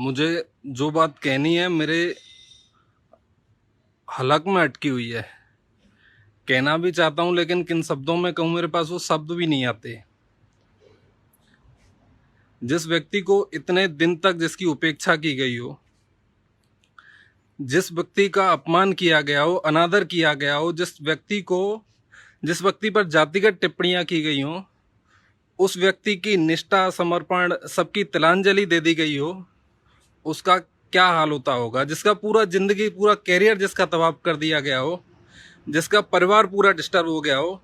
मुझे जो बात कहनी है मेरे हलक में अटकी हुई है। कहना भी चाहता हूं लेकिन किन शब्दों में कहूं, मेरे पास वो शब्द भी नहीं आते। जिस व्यक्ति को इतने दिन तक जिसकी उपेक्षा की गई हो, जिस व्यक्ति का अपमान किया गया हो, अनादर किया गया हो, जिस व्यक्ति पर जातिगत टिप्पणियां की गई हो, उस व्यक्ति की निष्ठा, समर्पण, सबकी तिलांजलि दे दी गई हो, उसका क्या हाल होता होगा। जिसका पूरा जिंदगी, पूरा कैरियर जिसका तबाह कर दिया गया हो, जिसका परिवार पूरा डिस्टर्ब हो गया हो,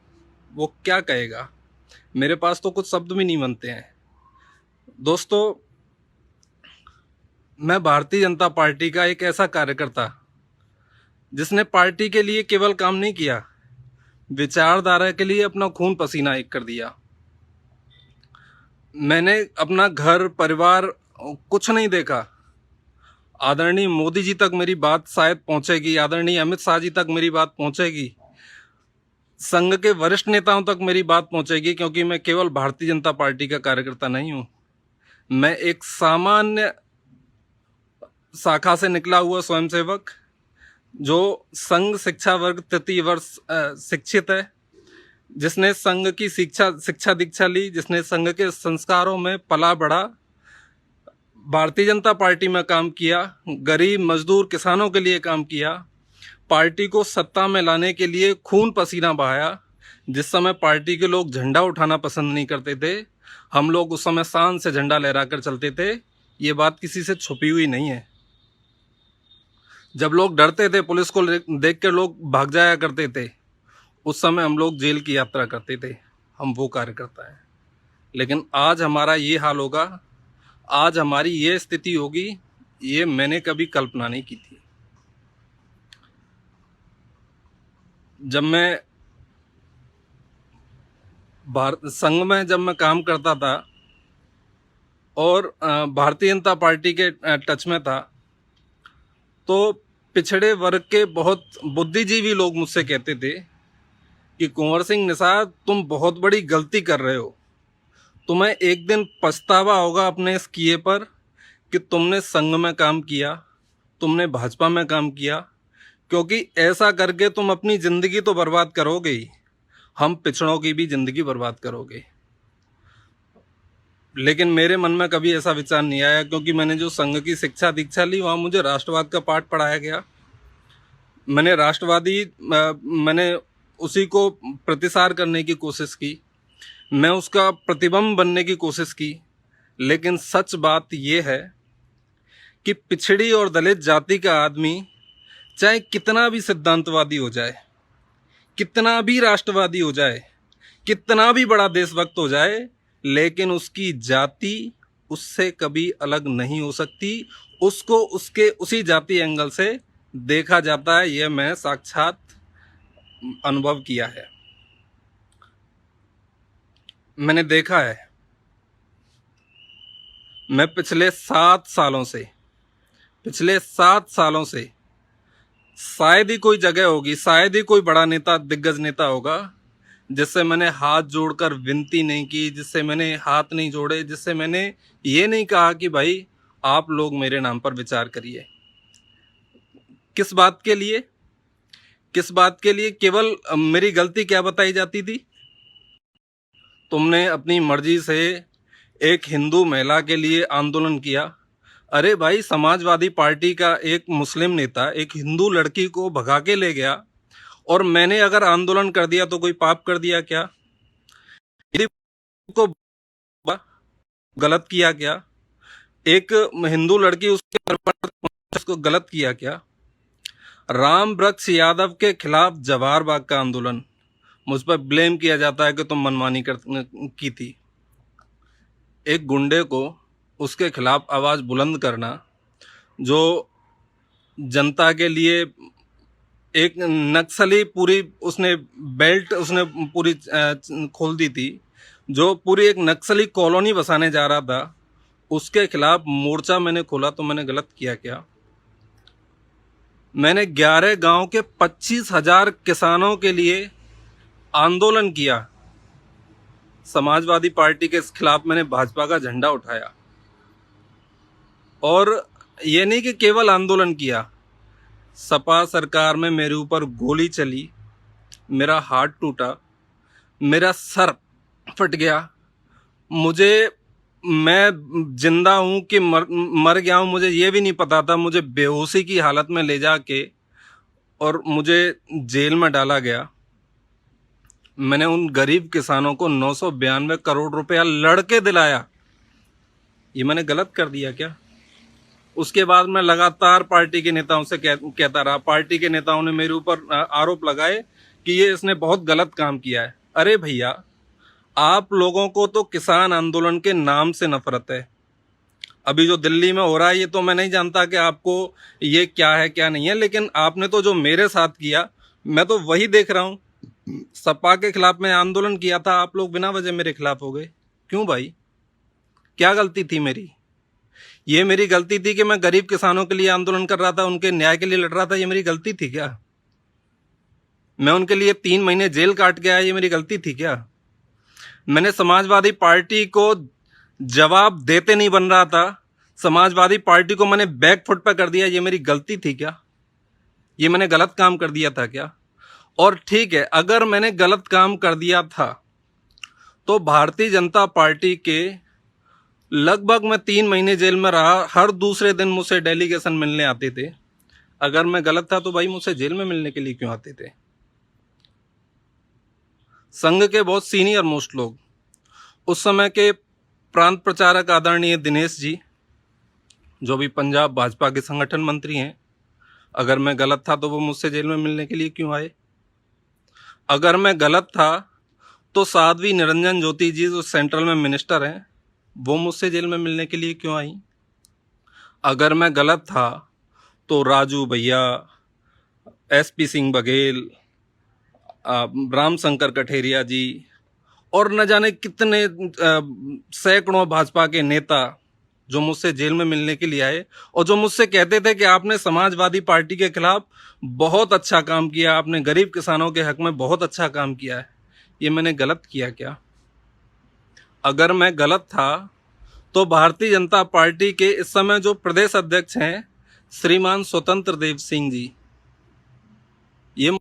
वो क्या कहेगा। मेरे पास तो कुछ शब्द भी नहीं बनते हैं। दोस्तों, मैं भारतीय जनता पार्टी का एक ऐसा कार्यकर्ता जिसने पार्टी के लिए केवल काम नहीं किया, विचारधारा के लिए अपना खून पसीना एक कर दिया। मैंने अपना घर परिवार कुछ नहीं देखा। आदरणीय मोदी जी तक मेरी बात शायद पहुंचेगी, आदरणीय अमित शाह जी तक मेरी बात पहुंचेगी, संघ के वरिष्ठ नेताओं तक मेरी बात पहुंचेगी, क्योंकि मैं केवल भारतीय जनता पार्टी का कार्यकर्ता नहीं हूं। मैं एक सामान्य शाखा से निकला हुआ स्वयंसेवक, जो संघ शिक्षा वर्ग तृतीय वर्ष शिक्षित है, जिसने संघ की शिक्षा दीक्षा ली, जिसने संघ के संस्कारों में पला बढ़ा, भारतीय जनता पार्टी में काम किया, गरीब मजदूर किसानों के लिए काम किया, पार्टी को सत्ता में लाने के लिए खून पसीना बहाया। जिस समय पार्टी के लोग झंडा उठाना पसंद नहीं करते थे, हम लोग उस समय शान से झंडा लहराकर चलते थे। ये बात किसी से छुपी हुई नहीं है। जब लोग डरते थे, पुलिस को देख कर लोग भाग जाया करते थे, उस समय हम लोग जेल की यात्रा करते थे। हम वो कार्यकर्ता हैं। लेकिन आज हमारा ये हाल होगा, आज हमारी ये स्थिति होगी, ये मैंने कभी कल्पना नहीं की थी। जब मैं संघ में जब मैं काम करता था और भारतीय जनता पार्टी के टच में था, तो पिछड़े वर्ग के बहुत बुद्धिजीवी लोग मुझसे कहते थे कि कुंवर सिंह निषाद, तुम बहुत बड़ी गलती कर रहे हो। तुम्हें एक दिन पछतावा होगा अपने इस किए पर कि तुमने संघ में काम किया, तुमने भाजपा में काम किया, क्योंकि ऐसा करके तुम अपनी जिंदगी तो बर्बाद करोगे ही, हम पिछड़ों की भी जिंदगी बर्बाद करोगे। लेकिन मेरे मन में कभी ऐसा विचार नहीं आया, क्योंकि मैंने जो संघ की शिक्षा दीक्षा ली, वहाँ मुझे राष्ट्रवाद का पाठ पढ़ाया गया। मैंने उसी को प्रतिसार करने की कोशिश की, मैं उसका प्रतिबिंब बनने की कोशिश की। लेकिन सच बात यह है कि पिछड़ी और दलित जाति का आदमी चाहे कितना भी सिद्धांतवादी हो जाए, कितना भी राष्ट्रवादी हो जाए, कितना भी बड़ा देशभक्त हो जाए, लेकिन उसकी जाति उससे कभी अलग नहीं हो सकती। उसको उसके उसी जाति एंगल से देखा जाता है। यह मैं साक्षात अनुभव किया है, मैंने देखा है। मैं पिछले 7 सालों से शायद ही कोई जगह होगी, शायद ही कोई बड़ा नेता, दिग्गज नेता होगा जिससे मैंने हाथ जोड़कर विनती नहीं की, जिससे मैंने हाथ नहीं जोड़े, जिससे मैंने ये नहीं कहा कि भाई आप लोग मेरे नाम पर विचार करिए। किस बात के लिए? केवल मेरी गलती क्या बताई जाती थी? तुमने अपनी मर्जी से एक हिंदू महिला के लिए आंदोलन किया। अरे भाई, समाजवादी पार्टी का एक मुस्लिम नेता एक हिंदू लड़की को भगा के ले गया, और मैंने अगर आंदोलन कर दिया तो कोई पाप कर दिया क्या? यदि को गलत किया क्या? एक हिंदू लड़की उसको गलत किया क्या? राम वृक्ष यादव के खिलाफ जवाहर बाग का आंदोलन, मुझ पर ब्लेम किया जाता है कि तुम मनमानी की थी। एक गुंडे को उसके खिलाफ आवाज बुलंद करना, जो जनता के लिए एक नक्सली पूरी उसने बेल्ट उसने पूरी खोल दी थी, जो पूरी एक नक्सली कॉलोनी बसाने जा रहा था, उसके खिलाफ मोर्चा मैंने खोला, तो मैंने गलत किया क्या? मैंने 11 गांव के 25,000 किसानों के लिए आंदोलन किया। समाजवादी पार्टी के खिलाफ मैंने भाजपा का झंडा उठाया, और ये नहीं कि केवल आंदोलन किया, सपा सरकार में मेरे ऊपर गोली चली, मेरा हाथ टूटा, मेरा सर फट गया, मुझे, मैं जिंदा हूं कि मर गया हूं मुझे ये भी नहीं पता था। मुझे बेहोशी की हालत में ले जाके और मुझे जेल में डाला गया। मैंने उन गरीब किसानों को 992 करोड़ रुपया लड़के दिलाया। ये मैंने गलत कर दिया क्या? उसके बाद मैं लगातार पार्टी के नेताओं से कहता रहा। पार्टी के नेताओं ने मेरे ऊपर आरोप लगाए कि ये इसने बहुत गलत काम किया है। अरे भैया, आप लोगों को तो किसान आंदोलन के नाम से नफरत है। अभी जो दिल्ली में हो रहा है ये तो मैं नहीं जानता कि आपको ये क्या है क्या नहीं है, लेकिन आपने तो जो मेरे साथ किया मैं तो वही देख रहा हूं। सपा के खिलाफ मैं आंदोलन किया था, आप लोग बिना वजह मेरे खिलाफ हो गए। क्यों भाई? क्या गलती थी मेरी? ये मेरी गलती थी कि मैं गरीब किसानों के लिए आंदोलन कर रहा था, उनके न्याय के लिए लड़ रहा था, ये मेरी गलती थी क्या? मैं उनके लिए 3 महीने जेल काट के आया, ये मेरी गलती थी क्या? मैंने समाजवादी पार्टी को जवाब देते नहीं बन रहा था, समाजवादी पार्टी को मैंने बैक फुट पर कर दिया, ये मेरी गलती थी क्या? ये मैंने गलत काम कर दिया था क्या? और ठीक है, अगर मैंने गलत काम कर दिया था तो भारतीय जनता पार्टी के लगभग मैं 3 महीने जेल में रहा, हर दूसरे दिन मुझसे डेलीगेशन मिलने आते थे। अगर मैं गलत था तो भाई मुझसे जेल में मिलने के लिए क्यों आते थे? संघ के बहुत सीनियर मोस्ट लोग, उस समय के प्रांत प्रचारक आदरणीय दिनेश जी, जो भी पंजाब भाजपा के संगठन मंत्री हैं, अगर मैं गलत था तो वो मुझसे जेल में मिलने के लिए क्यों आए? अगर मैं गलत था तो साध्वी निरंजन ज्योति जी जो सेंट्रल में मिनिस्टर हैं, वो मुझसे जेल में मिलने के लिए क्यों आई? अगर मैं गलत था तो राजू भैया, एसपी सिंह बघेल, राम शंकर कठेरिया जी और न जाने कितने सैकड़ों भाजपा के नेता जो मुझसे जेल में मिलने के लिए आए और जो मुझसे कहते थे कि आपने समाजवादी पार्टी के खिलाफ बहुत अच्छा काम किया, आपने गरीब किसानों के हक में बहुत अच्छा काम किया है। ये मैंने गलत किया क्या? अगर मैं गलत था तो भारतीय जनता पार्टी के इस समय जो प्रदेश अध्यक्ष हैं श्रीमान स्वतंत्र देव सिंह जी, ये,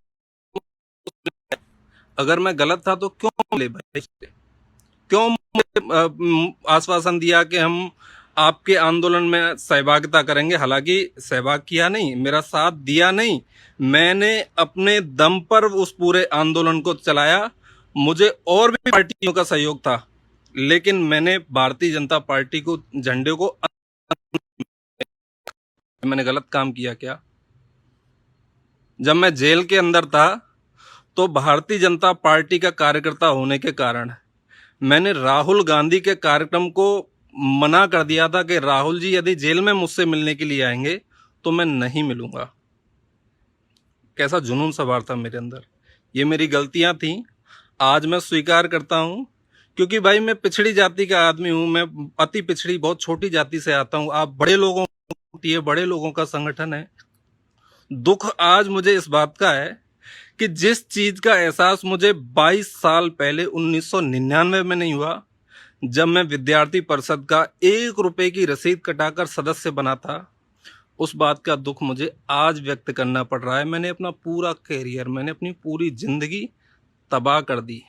अगर मैं गलत था तो क्यों मिले भाई? क्यों मुझे आश्वासन दिया कि हम आपके आंदोलन में सहभागिता करेंगे? हालांकि सहभाग किया नहीं, मेरा साथ दिया नहीं, मैंने अपने दम पर उस पूरे आंदोलन को चलाया। मुझे और भी पार्टियों का सहयोग था, लेकिन मैंने भारतीय जनता पार्टी को, झंडे को, मैंने गलत काम किया क्या? जब मैं जेल के अंदर था तो भारतीय जनता पार्टी का कार्यकर्ता होने के कारण मैंने राहुल गांधी के कार्यक्रम को मना कर दिया था कि राहुल जी यदि जेल में मुझसे मिलने के लिए आएंगे तो मैं नहीं मिलूंगा। कैसा जुनून सवार था मेरे अंदर। ये मेरी गलतियां थी, आज मैं स्वीकार करता हूं, क्योंकि भाई मैं पिछड़ी जाति का आदमी हूं, मैं अति पिछड़ी बहुत छोटी जाति से आता हूं। आप बड़े लोगों, ये बड़े लोगों का संगठन है। दुख आज मुझे इस बात का है कि जिस चीज का एहसास मुझे 22 साल पहले 1999 में नहीं हुआ, जब मैं विद्यार्थी परिषद का 1 रुपए की रसीद कटाकर सदस्य बना था, उस बात का दुख मुझे आज व्यक्त करना पड़ रहा है। मैंने अपना पूरा कैरियर, मैंने अपनी पूरी जिंदगी तबाह कर दी।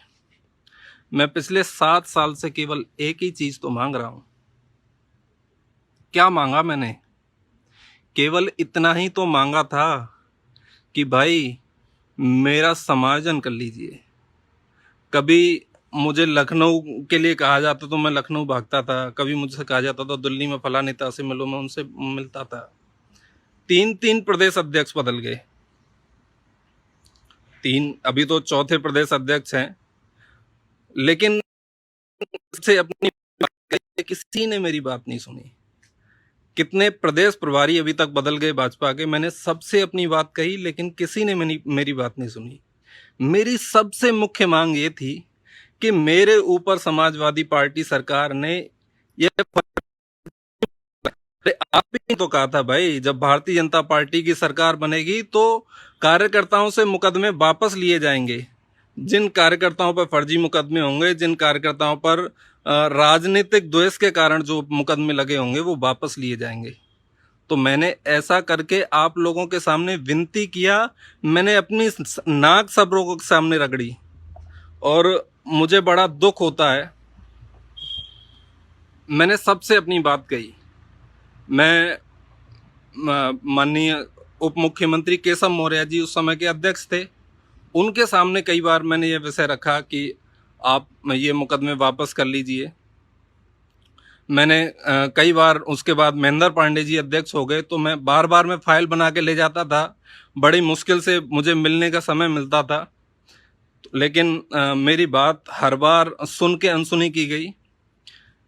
मैं पिछले 7 साल से केवल एक ही चीज तो मांग रहा हूं। क्या मांगा मैंने? केवल इतना ही तो मांगा था कि भाई मेरा समायोजन कर लीजिए। कभी मुझे लखनऊ के लिए कहा जाता तो मैं लखनऊ भागता था, कभी मुझसे कहा जाता था दिल्ली में फला नेता से मिलो, मैं उनसे मिलता था। 3 प्रदेश अध्यक्ष बदल गए, 3, अभी तो चौथे प्रदेश अध्यक्ष हैं, लेकिन से अपनी किसी ने मेरी बात नहीं सुनी। कितने प्रदेश प्रभारी अभी तक बदल गए भाजपा के, मैंने सबसे अपनी बात कही, लेकिन किसी ने मेरी बात नहीं सुनी। मेरी सबसे मुख्य मांग ये थी कि मेरे ऊपर समाजवादी पार्टी सरकार ने ये, आप ही तो कहा था भाई, जब भारतीय जनता पार्टी की सरकार बनेगी तो कार्यकर्ताओं से मुकदमे वापस लिए जाएंगे। जिन कार्यकर्ताओं पर फर्जी मुकदमे होंगे, जिन कार्यकर्ताओं पर राजनीतिक द्वेष के कारण जो मुकदमे लगे होंगे, वो वापस लिए जाएंगे। तो मैंने ऐसा करके आप लोगों के सामने विनती किया, मैंने अपनी नाक सब लोगों के सामने रगड़ी, और मुझे बड़ा दुख होता है। मैंने सबसे अपनी बात कही। मैं माननीय उप मुख्यमंत्री केशव मौर्य जी उस समय के अध्यक्ष थे, उनके सामने कई बार मैंने ये विषय रखा कि आप ये मुकदमे वापस कर लीजिए। मैंने कई बार, उसके बाद महेंद्र पांडे जी अध्यक्ष हो गए तो मैं बार बार मैं फाइल बना के ले जाता था, बड़ी मुश्किल से मुझे मिलने का समय मिलता था, लेकिन मेरी बात हर बार सुन के अनसुनी की गई।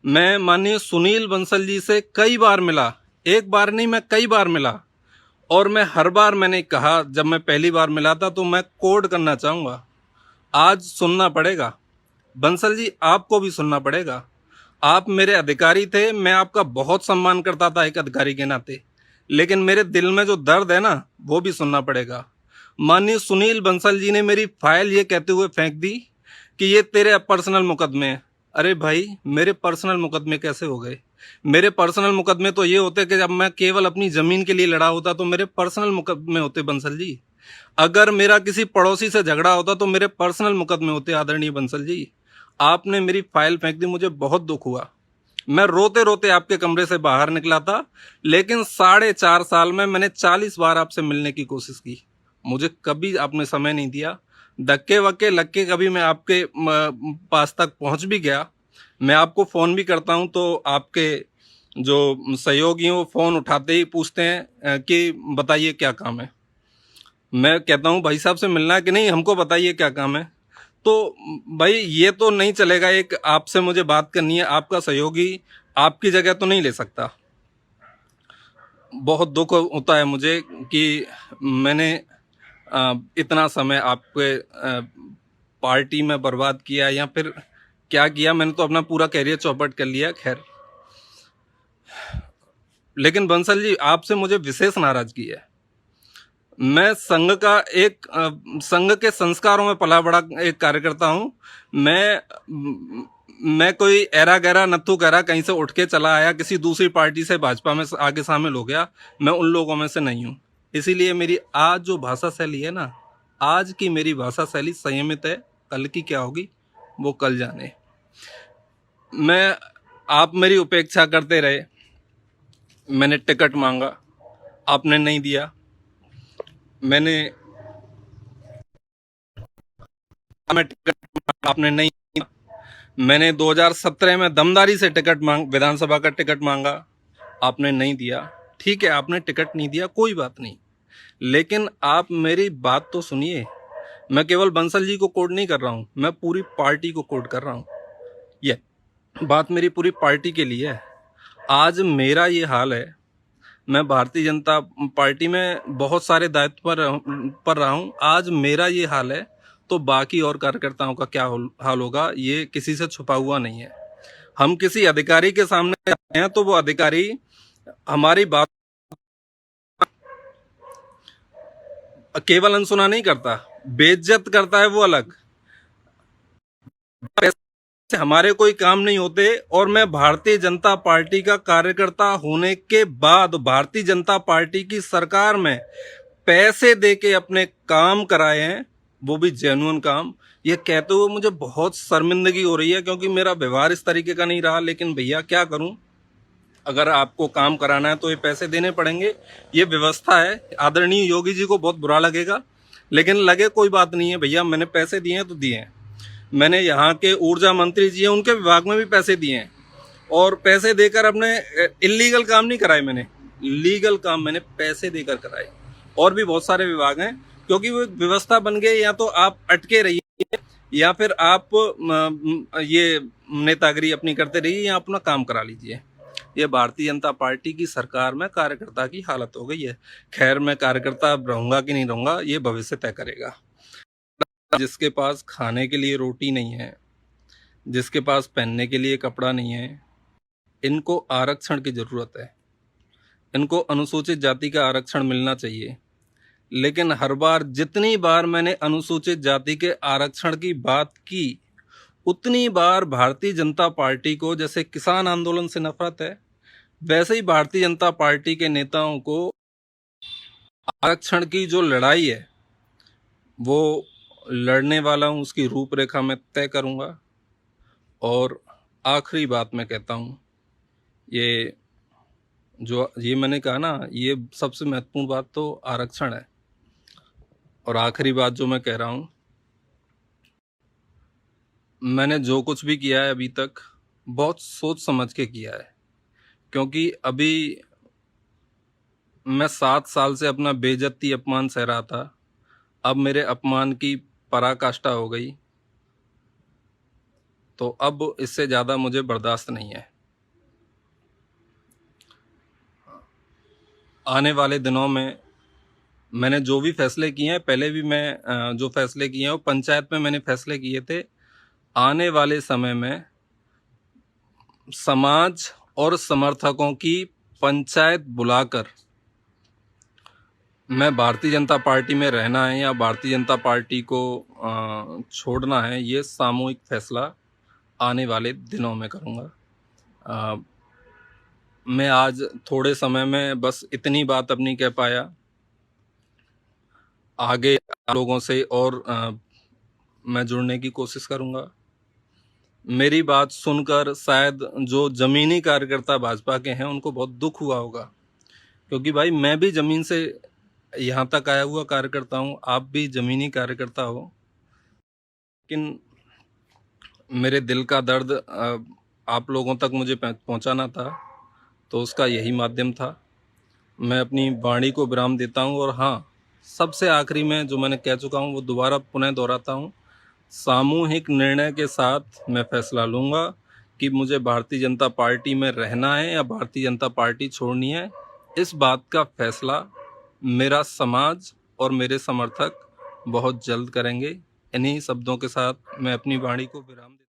मैं माननीय सुनील बंसल जी से कई बार मिला, एक बार नहीं, मैं कई बार मिला, और मैं हर बार मैंने कहा, जब मैं पहली बार मिला था तो मैं कोड करना चाहूँगा, आज सुनना पड़ेगा। बंसल जी, आपको भी सुनना पड़ेगा। आप मेरे अधिकारी थे, मैं आपका बहुत सम्मान करता था एक अधिकारी के नाते, लेकिन मेरे दिल में जो दर्द है ना, वो भी सुनना पड़ेगा। माननीय सुनील बंसल जी ने मेरी फाइल ये कहते हुए फेंक दी कि ये तेरे पर्सनल मुकदमे हैं। अरे भाई, मेरे पर्सनल मुकदमे कैसे हो गए? मेरे पर्सनल मुकदमे तो ये होते कि जब मैं केवल अपनी जमीन के लिए लड़ा होता तो मेरे पर्सनल मुकदमे होते बंसल जी। अगर मेरा किसी पड़ोसी से झगड़ा होता तो मेरे पर्सनल मुकदमे होते आदरणीय बंसल जी। आपने मेरी फाइल फेंक दी, मुझे बहुत दुख हुआ। मैं रोते रोते आपके कमरे से बाहर निकला था, लेकिन 4.5 साल में मैंने 40 बार आपसे मिलने की कोशिश की, मुझे कभी आपने समय नहीं दिया। धक्के वक्के लग के कभी मैं आपके पास तक पहुंच भी गया, मैं आपको फ़ोन भी करता हूं तो आपके जो सहयोगी हैं वो फ़ोन उठाते ही पूछते हैं कि बताइए क्या काम है। मैं कहता हूं भाई साहब से मिलना है कि नहीं, हमको बताइए क्या काम है। तो भाई ये तो नहीं चलेगा, एक आपसे मुझे बात करनी है, आपका सहयोगी आपकी जगह तो नहीं ले सकता। बहुत दुख होता है मुझे कि मैंने इतना समय आपके पार्टी में बर्बाद किया, या फिर क्या किया, मैंने तो अपना पूरा कैरियर चौपट कर लिया। खैर, लेकिन बंसल जी, आपसे मुझे विशेष नाराजगी है। मैं संघ के संस्कारों में पला बड़ा एक कार्यकर्ता हूं। मैं कोई ऐरा गैरा नत्थु गैरा कहीं से उठ के चला आया, किसी दूसरी पार्टी से भाजपा में आगे शामिल हो गया, मैं उन लोगों में से नहीं हूं। इसीलिए मेरी आज जो भाषा शैली है ना, आज की मेरी भाषा शैली संयमित है, कल की क्या होगी वो कल जाने। मैं आप मेरी उपेक्षा करते रहे, मैंने टिकट मांगा, आपने नहीं दिया। मैं टिकट मांगा, आपने नहीं दिया। मैंने 2017 में दमदारी से विधानसभा का टिकट मांगा, आपने नहीं दिया। ठीक है, आपने टिकट नहीं दिया, कोई बात नहीं, लेकिन आप मेरी बात तो सुनिए। मैं केवल बंसल जी को कोड नहीं कर रहा हूं, मैं पूरी पार्टी को कोड कर रहा हूं। ये बात मेरी पूरी पार्टी के लिए है। आज मेरा ये हाल है, मैं भारतीय जनता पार्टी में बहुत सारे दायित्व पर रहा हूं, आज मेरा ये हाल है तो बाकी और कार्यकर्ताओं का क्या हाल होगा, ये किसी से छुपा हुआ नहीं है। हम किसी अधिकारी के सामने जाते हैं तो वो अधिकारी हमारी बात केवल अनसुना नहीं करता, बेइज्जत करता है, वो अलग। से हमारे कोई काम नहीं होते, और मैं भारतीय जनता पार्टी का कार्यकर्ता होने के बाद भारतीय जनता पार्टी की सरकार में पैसे देके अपने काम कराए हैं, वो भी जेन्युइन काम। ये कहते हुए मुझे बहुत शर्मिंदगी हो रही है, क्योंकि मेरा व्यवहार इस तरीके का नहीं रहा, लेकिन भैया क्या करूं, अगर आपको काम कराना है तो ये पैसे देने पड़ेंगे, ये व्यवस्था है। आदरणीय योगी जी को बहुत बुरा लगेगा, लेकिन लगे कोई बात नहीं है भैया, मैंने पैसे दिए हैं तो दिए हैं। मैंने यहाँ के ऊर्जा मंत्री जी हैं, उनके विभाग में भी पैसे दिए हैं, और पैसे देकर अपने इलीगल काम नहीं कराए, मैंने लीगल काम मैंने पैसे देकर कराए। और भी बहुत सारे विभाग हैं, क्योंकि वो व्यवस्था बन गई, या तो आप अटके रहिए या फिर आप ये नेतागिरी अपनी करते रहिए या अपना काम करा लीजिए। ये भारतीय जनता पार्टी की सरकार में कार्यकर्ता की हालत हो गई है। खैर, मैं कार्यकर्ता रहूंगा कि नहीं रहूंगा ये भविष्य तय करेगा। जिसके पास खाने के लिए रोटी नहीं है, जिसके पास पहनने के लिए कपड़ा नहीं है, इनको आरक्षण की जरूरत है। इनको अनुसूचित जाति का आरक्षण मिलना चाहिए। लेकिन हर बार, जितनी बार मैंने अनुसूचित जाति के आरक्षण की बात की, उतनी बार भारतीय जनता पार्टी को जैसे किसान आंदोलन से नफरत है, वैसे ही भारतीय जनता पार्टी के नेताओं को आरक्षण की जो लड़ाई है वो लड़ने वाला हूँ, उसकी रूपरेखा मैं तय करूँगा। और आखिरी बात मैं कहता हूँ, ये मैंने कहा ना, ये सबसे महत्वपूर्ण बात तो आरक्षण है। और आखिरी बात जो मैं कह रहा हूँ, मैंने जो कुछ भी किया है अभी तक बहुत सोच समझ के किया है, क्योंकि अभी मैं 7 साल से अपना बेइज्जती अपमान सह रहा था, अब मेरे अपमान की पराकाष्ठा हो गई, तो अब इससे ज़्यादा मुझे बर्दाश्त नहीं है। आने वाले दिनों में मैंने जो भी फैसले किए हैं, पहले भी मैं जो फैसले किए हैं वो पंचायत में मैंने फैसले किए थे। आने वाले समय में समाज और समर्थकों की पंचायत बुलाकर मैं भारतीय जनता पार्टी में रहना है या भारतीय जनता पार्टी को छोड़ना है, ये सामूहिक फैसला आने वाले दिनों में करूँगा। मैं आज थोड़े समय में बस इतनी बात अपनी कह पाया। आगे लोगों से और मैं जुड़ने की कोशिश करूँगा। मेरी बात सुनकर शायद जो ज़मीनी कार्यकर्ता भाजपा के हैं उनको बहुत दुख हुआ होगा, क्योंकि भाई मैं भी ज़मीन से यहाँ तक आया हुआ कार्यकर्ता हूँ, आप भी ज़मीनी कार्यकर्ता हो। लेकिन मेरे दिल का दर्द आप लोगों तक मुझे पहुँचाना था, तो उसका यही माध्यम था। मैं अपनी वाणी को विराम देता हूँ। और हाँ, सबसे आखिरी में जो मैंने कह चुका हूँ वो दोबारा पुनः दोहराता हूँ, सामूहिक निर्णय के साथ मैं फैसला लूँगा कि मुझे भारतीय जनता पार्टी में रहना है या भारतीय जनता पार्टी छोड़नी है। इस बात का फैसला मेरा समाज और मेरे समर्थक बहुत जल्द करेंगे। इन्हीं शब्दों के साथ मैं अपनी वाणी को विराम देता हूँ।